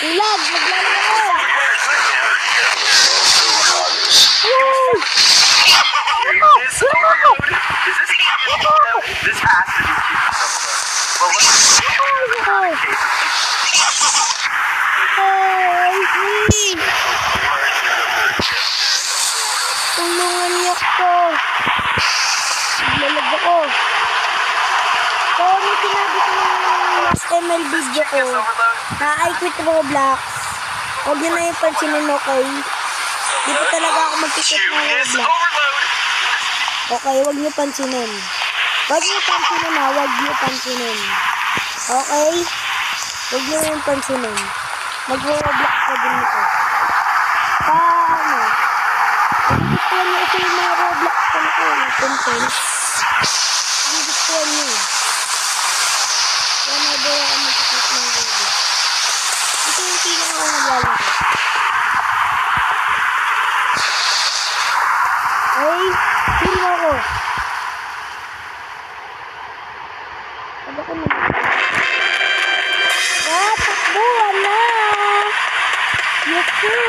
Lag, naglalag ako. This has to be well, tulungan niyo ko. Naglalag ako. So, may sinabi ko ng last ML video ko na I quit Roblox. Huwag nyo na yung pansinin, okay? Dito talaga ako mag-quit ng Roblox. Okay, huwag nyo pansinin. Huwag nyo pansinin ha, huwag nyo pansinin. Okay? Huwag nyo yung pansinin. Mag-Roblox ka din ito. Paano? Nagugustuhan nyo kasi yung mga Roblox ko na ko, yung content. Nagugustuhan nyo. Kaya nabaya ka mag-quit ng Roblox. Ito yung tingin ako naglalaki. Hey, feel mo ako. Sabi ko na. Ah, takbuhan na. Yes, sir.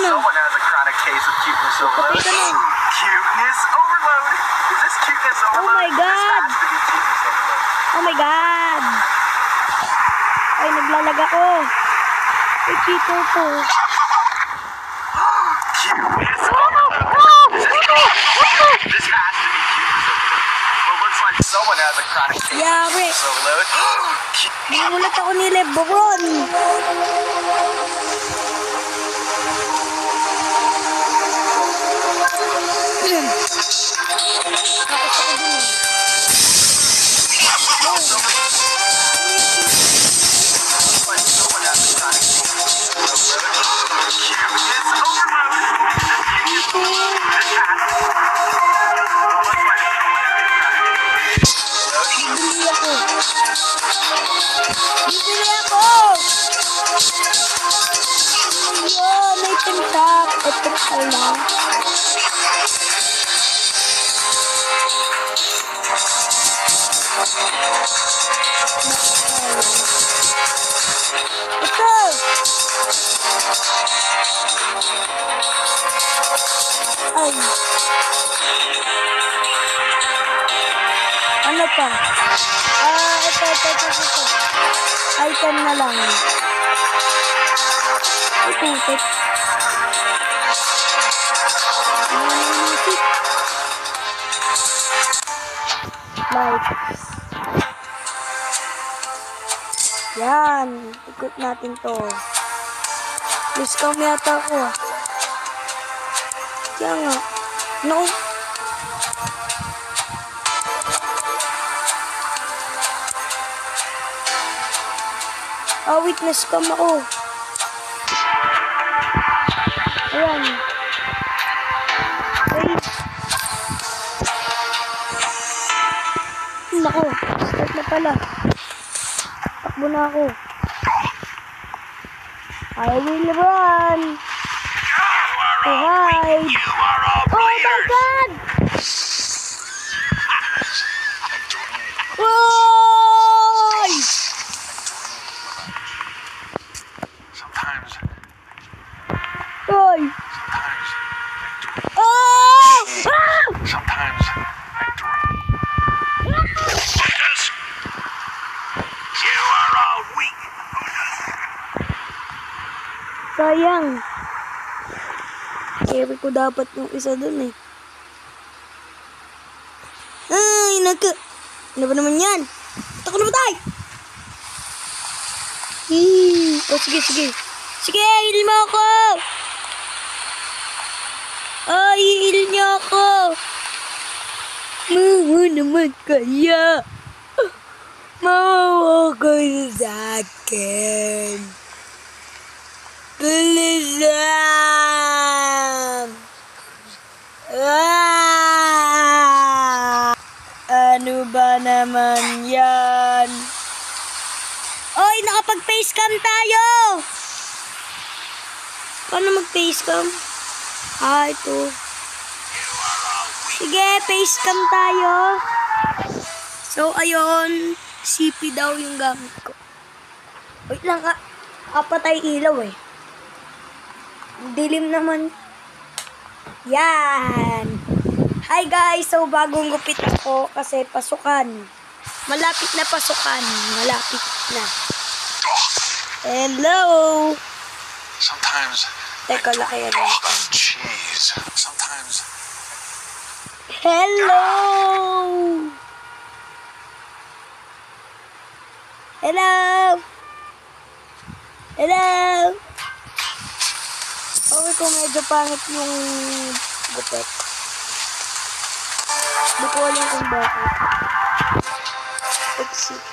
Someone has a chronic case of cuteness overload. Cuteness overload. Is this cuteness overload? Oh my God. This has to be cuteness overload. Oh my God. Ay, naglalag ako. Ay, cheater to. Cuteness overload. This has to be cuteness overload. Well, looks like someone has a chronic case of cuteness overload. Nagulat ako ni Lebron. Bibili ako! Yo, may tintak. Ito pala. Ito! Ay. Ano pa? Ito. Item na lang. Ito. Like. Yan. Ikot natin to. Please come yata ako. Kaya nga. No. Witness cam ako. Ayan. Wait. Nako. Start na pala. Takbo na ako. I will run. To hide. Oh my God! Whoa! Oy! Oh! Sometimes I dream. You are all weak. Sayang. Carry ko dapat yung isa dun eh. Ay, ano ba naman yan? Ba't ako namatay? Oh, sige. Sige, heal mo ako! Ay, heal niyo ako! Mawa naman kaya! Mawa kayo sa akin! Please lang! Ano ba naman yan? Facecam tayo! Paano mag-facecam? Ito. Sige, facecam tayo. So, ayun. CP daw yung gamit ko. Wait lang, kapatay ilaw eh. Dilim naman. Yan. Hi guys, so bagong gupit ako kasi pasukan. Malapit na pasukan. Malapit na. Hello. Sometimes Teka, laki yan. cheese. Sometimes Hello. Hello. Hello. Okay ko medyo pangit yung gupit. Hindi ko alam kung bakit. Exit.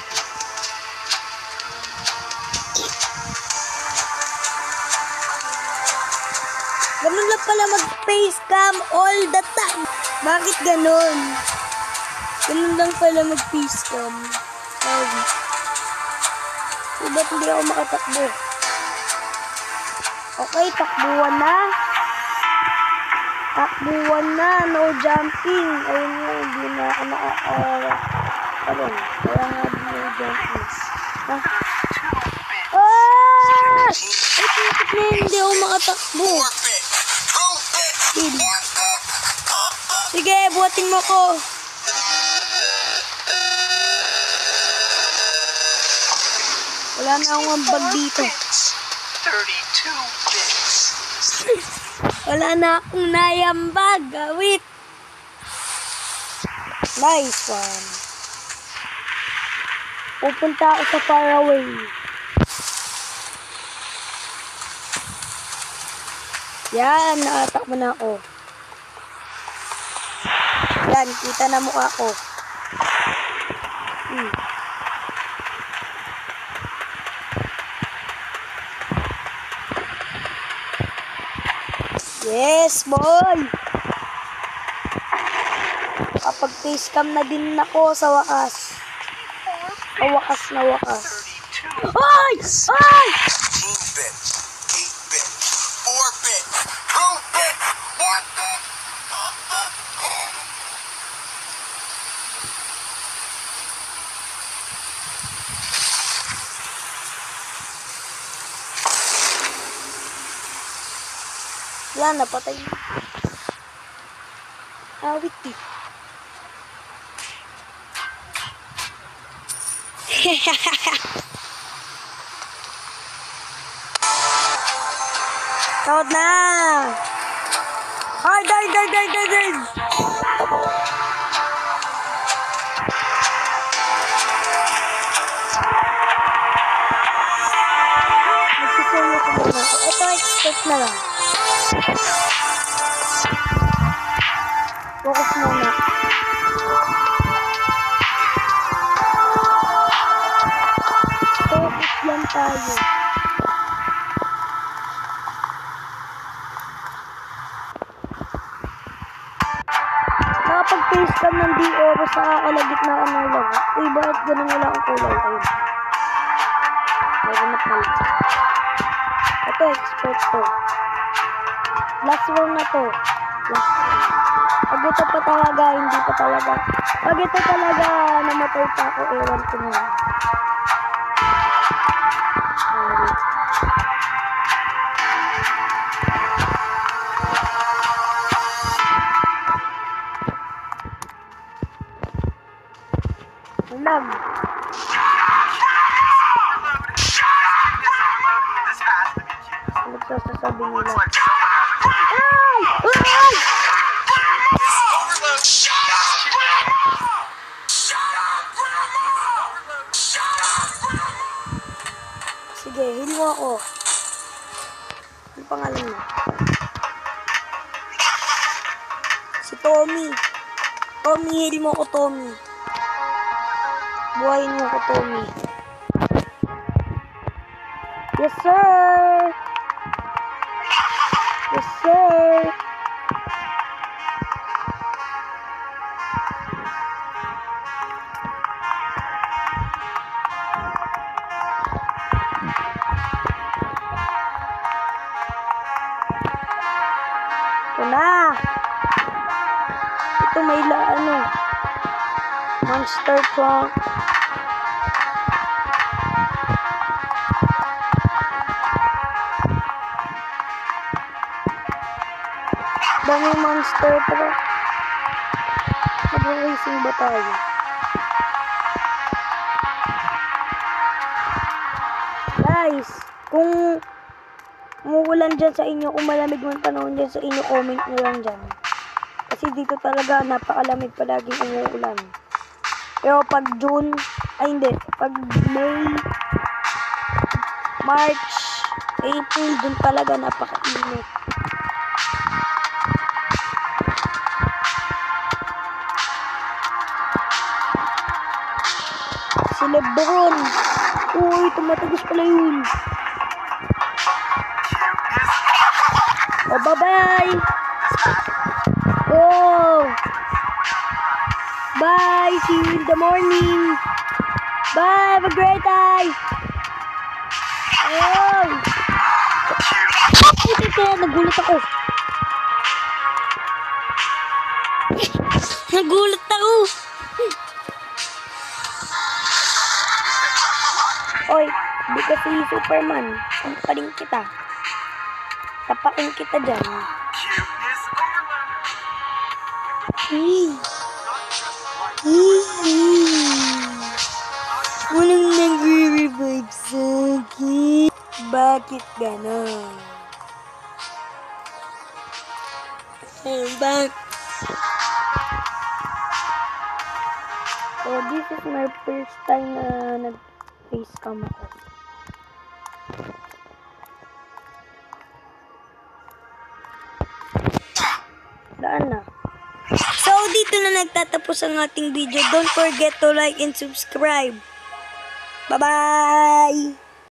Ganun lang pala mag-facecam all the time. Bakit ganun? Ganun lang pala mag-facecam. Ba't hindi ako makatakbo? Okay, takbuhan na. Takbuhan na, no jumping. Ayun nga, hindi na ako ayun, kaya nga no jumping. Ha? Hindi ako makatakbo. Sige, buhatin mo ko. Wala na akong ambag dito. 32 bits. Wala na akong nayambag. Wait. Nice one. Pupunta ako sa faraway. Yan, nakatakbo na ako. Yan, kita na mukha ko. Yes, boy! Kapag facecam na din ako sa wakas. Sa wakas na wakas. Ay! Ay! 16-bit, 8-bit, 4-bit, 2-bit, 1-bit. Wala na, patay na. Awit eh. Tawad na! Ay, die! Magsusulo ko muna. Ito, expect na lang. Focus muna. Focus lang tayo. Nakapag-facecam ng DO sa kakalagit na ano lang. Uy, bakit ganun wala ang kulay? Ayun. Ayun na pala. Ito, expert to. Last round na to. Last round. Pag ito pa talaga, hindi pa talaga. Pag ito talaga, namatay pa ako, ewan ko na. Lag. Ano sasasabi nila? Ay! Ay! Sige, heal mo ako. Ano pangalan mo? Si Tommy. Tommy, heal mo ko, Tommy. Buhayin mo ko, Tommy. Yes, sir! Yes, sir! Ito na. Ito may monster trunk. Dami monster truck. Mag-racing ba tayo? Guys, kung umuulan dyan sa inyo, kung malamig man panahon dyan sa inyo, comment nyo lang dyan. Kasi dito talaga napakalamig palaging umuulan. Pero pag June, ay hindi, pag May, March, April, dun talaga napakainit. Si Lebron. Uy, tumatagos pala yun. Oh, bye-bye. Oh. Bye. See you in the morning. Bye. Have a great day. Oh. Nagulat ako. Nagulat ako. Oy, di kasi Superman. Sampaling kita. Tapakin kita dyan. Walang nagre-revive sa akin. Bakit ganon? Back. So, this is my first time na nag-facecam ako. Daan na. So, dito na nagtatapos ang ating video. Don't forget to like and subscribe. Bye-bye!